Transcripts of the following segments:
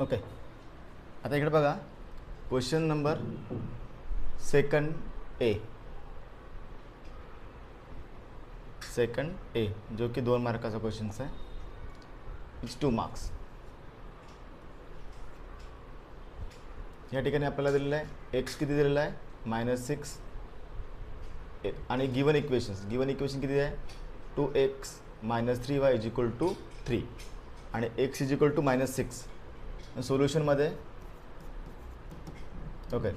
Okay, आता इकडे बघा क्वेश्चन नंबर सेकंड ए जो की 2 मार्काचा क्वेश्चन आहे. It's 2 marks. या ठिकाणी आपल्याला दिलेलं आहे एक्स किती दिलेला आहे -6 आणि गिवन इक्वेशन किती आहे 2x - 3y = 3 आणि x = -6. सोल्युशनमध्ये okay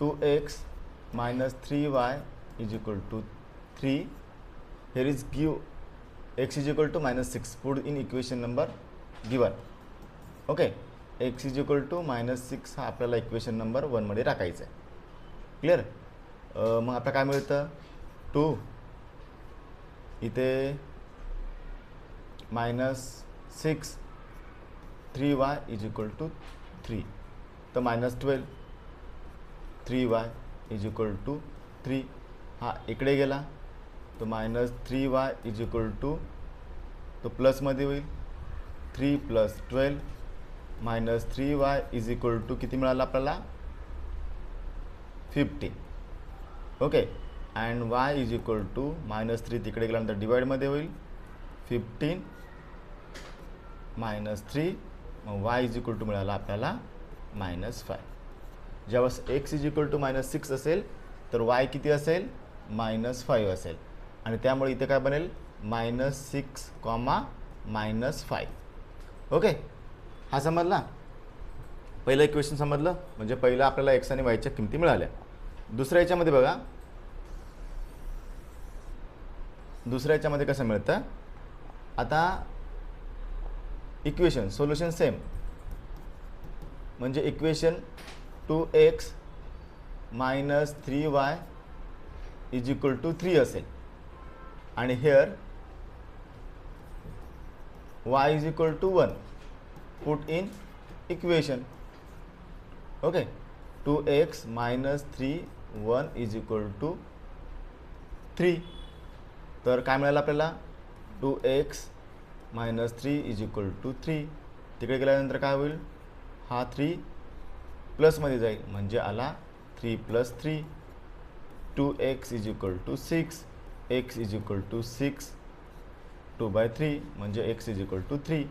2x - 3y = 3. here is give x = -6 put in equation number given. Okay x = -6 हा आपल्याला इक्वेशन नंबर 1 मध्ये टाकायचा आहे. क्लिअर. मग आपल्याला काय मिळतं 2 इथे -6 3y = 3 तर -12 3y = 3 हा इकडे गेला तो -3y = तो प्लसमध्ये होईल 3 + 12 -3y = किती मिळालं आपल्याला 15. ओके अँड y = -3 तिकडे गेल्यानंतर डिवाइडमध्ये होईल 15 - 3 मग y = मिळाला आपल्याला -5. ज्यावेळेस x = -6 असेल तर y किती असेल -5 असेल आणि त्यामुळे इथे काय बनेल -6, -5. ओके हा समजला. पहिलं इक्वेशन समजलं म्हणजे पहिलं आपल्याला x आणि y च्या किमती मिळाल्या. दुसऱ्या याच्यामध्ये बघा दुसऱ्या याच्यामध्ये कसं मिळतं आता इक्वेशन सोल्युशन सेम म्हणजे इक्वेशन 2x - 3y = 3 असेल आणि hair y = 1 put in equation. Okay 2x - 3 1 = 3 तर काय मिळालं आपल्याला 2x - 3 = 3 तिकडे गेल्यानंतर काय होईल हा 3 प्लसमध्ये जाईल म्हणजे आला 3 + 3 2x = 6 x = 6 2/3 म्हणजे x = 3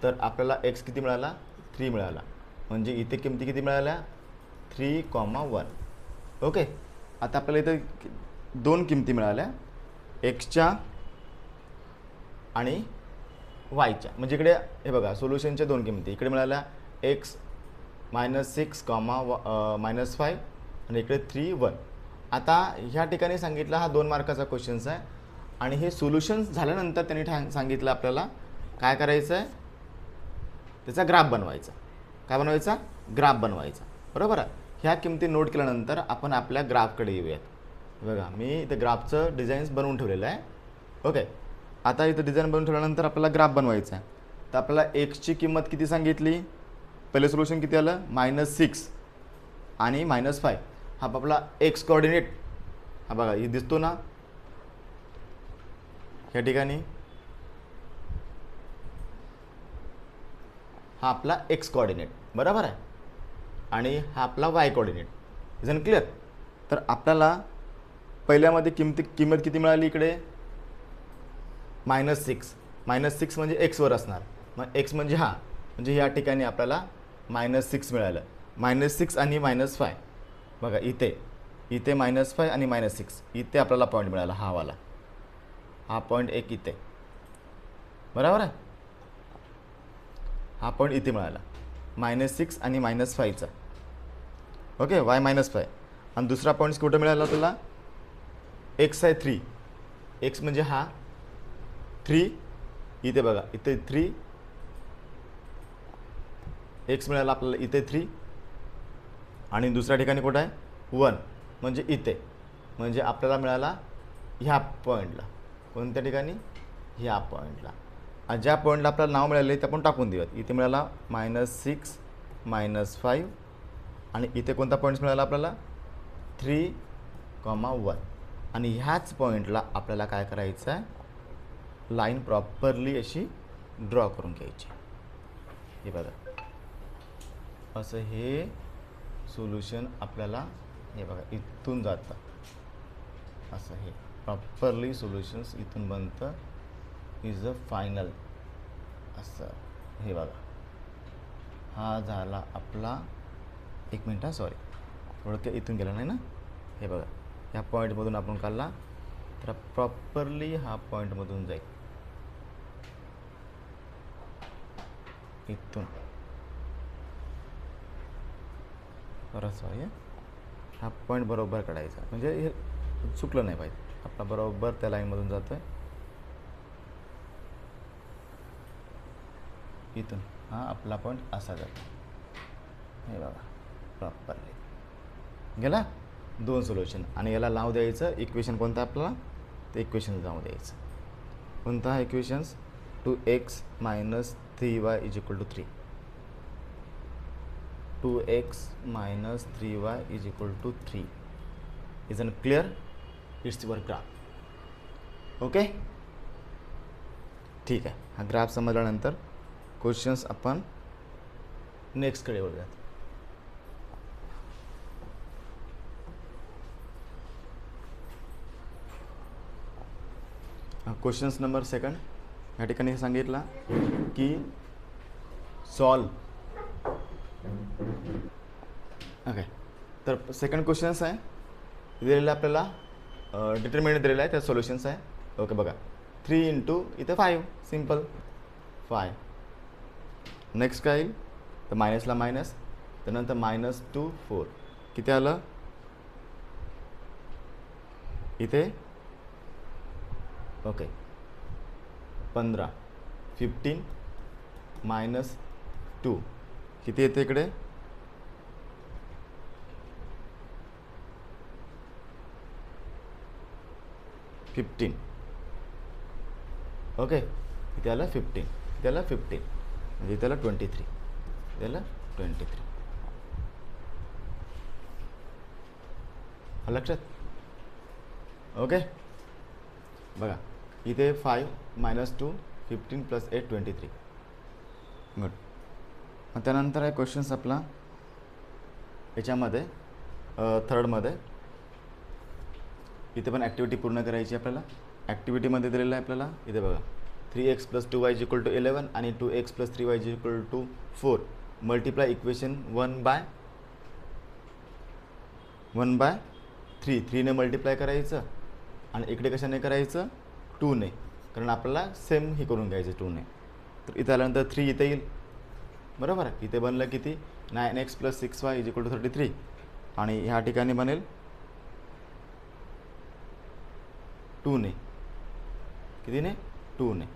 तर आपल्याला x किती मिळाला 3 मिळाला म्हणजे इथे किमती किती मिळाल्या 3, 1. ओके आता आपल्याला इथे 2 किमती मिळाल्या एक्सच्या आणि वायच्या म्हणजे इकडे हे बघा सोल्युशनच्या 2 किमती इकडे मिळाल्या x -6, -5 आणि इकडे 3, 1. आता ह्या ठिकाणी सांगितलं हा 2 मार्काचा क्वेश्चन्स आहे आणि हे सोल्युशन झाल्यानंतर त्यांनी सांगितलं आपल्याला काय करायचं आहे त्याचा ग्राफ बनवायचा. काय बनवायचा ग्राफ बनवायचा बरोबर आहे. ह्या किमती नोट केल्यानंतर आपण आपल्या ग्राफकडे येऊयात. बघा मी इथे ग्राफचं डिझाईन्स बनवून ठेवलेलं आहे. ओके आता इथं डिझाईन बनवून ठेवल्यानंतर आपल्याला ग्राफ बनवायचा आहे. तर आपल्याला एक्सची किंमत किती सांगितली पहिले सोल्युशन किती आलं -6 आणि -5 हा आपला एक्स कोऑर्डिनेट हा बघा हे दिसतो ना या ठिकाणी हा आपला एक्स कोऑर्डिनेट बरोबर आहे आणि हा आपला वाय कोऑर्डिनेट. Is clear. तर आपल्याला पहिल्यामध्ये किंमत किती मिळाली इकडे -6 म्हणजे एक्सवर असणार मग एक्स म्हणजे हा म्हणजे या ठिकाणी आपल्याला -6 मिळालं. -6 आणि -5 बघा इथे -5 आणि -6 इथे आपल्याला पॉईंट मिळाला हा वाला हा पॉईंट एक इथे बरोबर आहे. हा पॉईंट इथे मिळाला -6 आणि -5चा. ओके y -5 आणि दुसरा पॉईंट कुठे मिळाला तुला x आहे 3 x म्हणजे हा 3 इथे बघा इथे 3 x मिळाला आपल्याला इथे 3 आणि दुसऱ्या ठिकाणी कुठं आहे 1 म्हणजे इथे म्हणजे आपल्याला मिळाला ह्या पॉईंटला कोणत्या ठिकाणी ह्या पॉईंटला. ज्या पॉईंटला आपल्याला नाव मिळाले ते आपण टाकून देऊयात. इथे मिळाला -6 -5 आणि इथे कोणता पॉईंट्स मिळाला आपल्याला 3, 1 आणि ह्याच पॉईंटला आपल्याला काय करायचं आहे लाईन प्रॉपरली अशी ड्रॉ करून घ्यायची. हे बघा असं हे सोल्युशन आपल्याला हे बघा इथून जातं, असं हे प्रॉपरली सोल्युशन्स इथून बनतं, इज अ फायनल. असं हे बघा, हा झाला आपला, एक मिनिट हा, सॉरी थोडं काही इथून गेलं नाही ना, हे बघा ह्या पॉईंटमधून आपण काढला तर प्रॉपरली हा पॉईंटमधून जाईल, इथून परत सॉरी, हा पॉईंट बरोबर काढायचा, म्हणजे हे चुकलं नाही पाहिजे, आपला बरोबर त्या लाईनमधून जातो आहे, इथून हा आपला पॉईंट असा जातो, हे बघा प्रॉपरली गेला. 2 सोल्युशन, आणि याला नाव द्यायचं इक्वेशन कोणतं आपल्याला, ते इक्वेशन नाव द्यायचं कोणतं आहे equations, 2x - 3y = 3, 2x - 3y = 3 is unclear, it's your graph. Okay, ठीक आहे. हा ग्राफ समजल्यानंतर क्वेश्चन्स आपण नेक्स्टकडे वळूयात. क्वेश्चन्स नंबर 2 या ठिकाणी सांगितला की सॉल्व. ओके, तर सेकंड क्वेश्चन्स आहे दिलेलं आपल्याला, डिटर्मिनंट दिलेला आहे, त्या सोल्युशन्स आहे. ओके बघा, 3 × इथं 5, सिम्पल 5. नेक्स्ट काय येईल तर मायनसला मायनस, त्यानंतर -2 4 किती आलं इथे, ओके 15 15 -2 किती येते इकडे, 15. ओके, इथे आलं 15, इथे आलं 15, म्हणजे इथे आलं 23, इथे आलं 23. लक्षात. ओके बघा, इथे 5 -2 15 + 8 23. गुड. मग त्यानंतर आहे क्वेश्चन्स आपला याच्यामध्ये थर्डमध्ये, इथे पण ॲक्टिव्हिटी पूर्ण करायची आपल्याला. ॲक्टिव्हिटीमध्ये दिलेलं आहे आपल्याला, इथे बघा 3x + 2y = 11 आणि 2x + 3y = 4. Multiply equation 1/3. 3ने multiply करायचं, आणि इकडे कशाने करायचं, 2ने, कारण आपल्याला सेम हे करून घ्यायचं 2ने. तर इथे आल्यानंतर 3 इथे येईल, बरोबर आहे. इथे बनलं किती, 9x + 6y = 33, आणि ह्या ठिकाणी बनेल 2ने, कितीने, 2ने.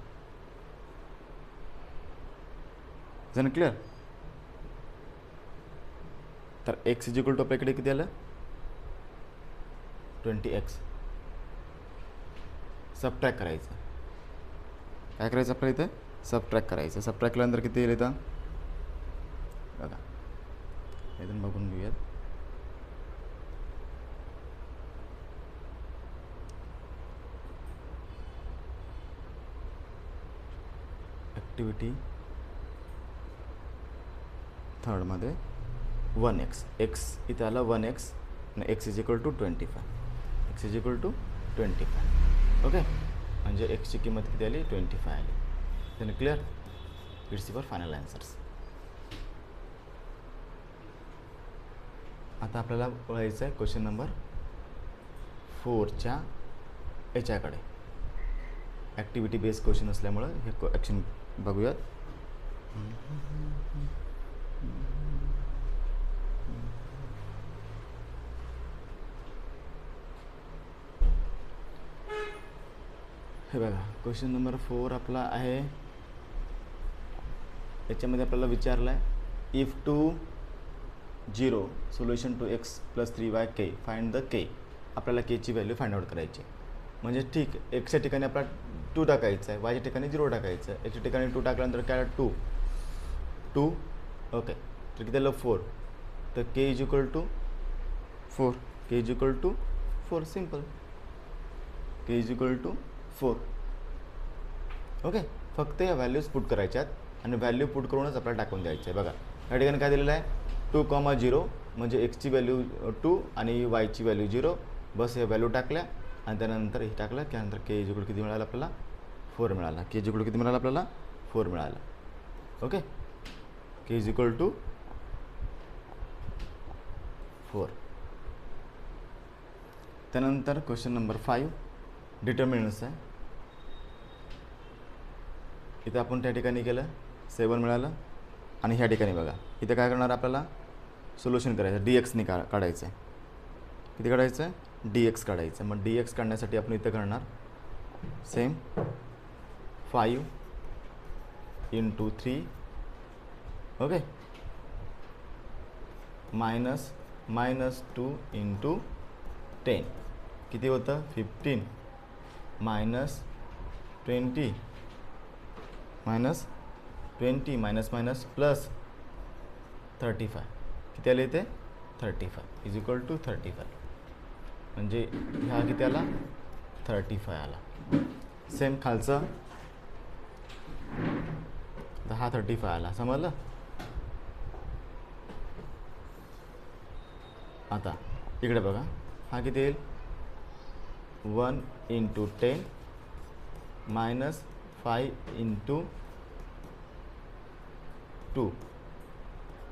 जण क्लिअर. तर x = आपल्याकडे किती आलं, 20x. सबट्रॅक्ट करायचं, काय करायचं आपल्याला इथं, सबट्रॅक्ट करायचं. सबट्रॅक्ट केल्यानंतर किती येईल इथं बघा, इथून बघून घेऊयात. ॲक्टिव्हिटी थर्डमध्ये 1x, x इथे आलं 1x, आणि x = 25, x = 25. ओके, म्हणजे एक्सची किंमत किती आली, 25 आली. त्याने clear, it's your final answers. आता आपल्याला वळायचं आहे क्वेश्चन नंबर 4च्या याच्याकडे. ॲक्टिव्हिटी बेस्ड क्वेश्चन असल्यामुळं हे ॲक्शन बघूयात. हे बघा, क्वेश्चन नंबर 4 आपला आहे. याच्यामध्ये आपल्याला विचारलं आहे, if 2 0 solution to x + 3y k, find the k. आपल्याला केची व्हॅल्यू फाइंड आउट करायची. म्हणजे ठीक, एक्सच्या ठिकाणी आपला 2 टाकायचं आहे, वायच्या ठिकाणी 0 टाकायचं आहे. एक्सच्या ठिकाणी 2 टाकल्यानंतर काय 2. ओके, तर किती आलं 4. तर k = 4, k = 4, simple, k = 4. Okay, फक्त या व्हॅल्यूज पुट करायच्यात, आणि व्हॅल्यू पुट करूनच आपल्याला टाकून द्यायचं आहे. बघा या ठिकाणी काय दिलेलं आहे, 2,0 म्हणजे एक्सची व्हॅल्यू 2 आणि वायची व्हॅल्यू 0. बस हे व्हॅल्यू टाकल्या आणि त्यानंतर हे टाकलं त्यानंतर के इज इक्वल किती मिळालं आपल्याला 4 मिळाला. के इज इक्वल किती मिळालं आपल्याला 4 मिळालं. Okay, k is equal to 4. त्यानंतर क्वेश्चन नंबर 5 डिटर्मिनंट्स आहे. इथे आपण त्या ठिकाणी केलं 7 मिळालं आणि ह्या ठिकाणी बघा इथे काय करणार आपल्याला सोल्युशन करायचं डी एक्सनी काढायचं आहे. किती काढायचं आहे डी एक्स काढायचं. मग डी एक्स काढण्यासाठी आपण इथे करणार सेम 5 × 3 ओके -2 × 10 किती होतं 15 -20 प्लस 35 किती आले इथे 35 इज इक्वल टू 35 म्हणजे ह्या किती आला 35 आला. सेम खालचं हा 35 आला. समजलं. आता इकडे बघा हा किती येईल 1 × 10 -5 × 2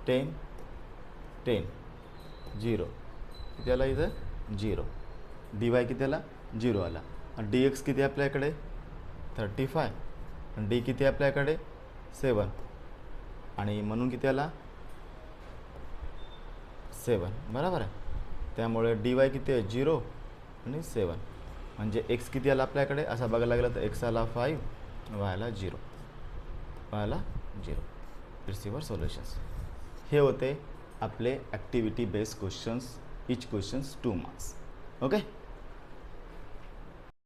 10 0 किती आला इथं 0. डी वाय किती आला 0 आला. डी एक्स किती आपल्याकडे 35 आणि डी किती आपल्याकडे 7 आणि म्हणून किती आला 7 बरोबर आहे. त्यामुळे डी वाय किती आहे 0 आणि 7 म्हणजे एक्स किती आला आपल्याकडे असं बघायला लागलं तर एक्स आला 5 वायला 0 इट्स युअर सोल्युशन्स. हे होते आपले ॲक्टिव्हिटी बेस्ड क्वेश्चन्स. इच क्वेश्चन्स 2 मार्क्स. ओके.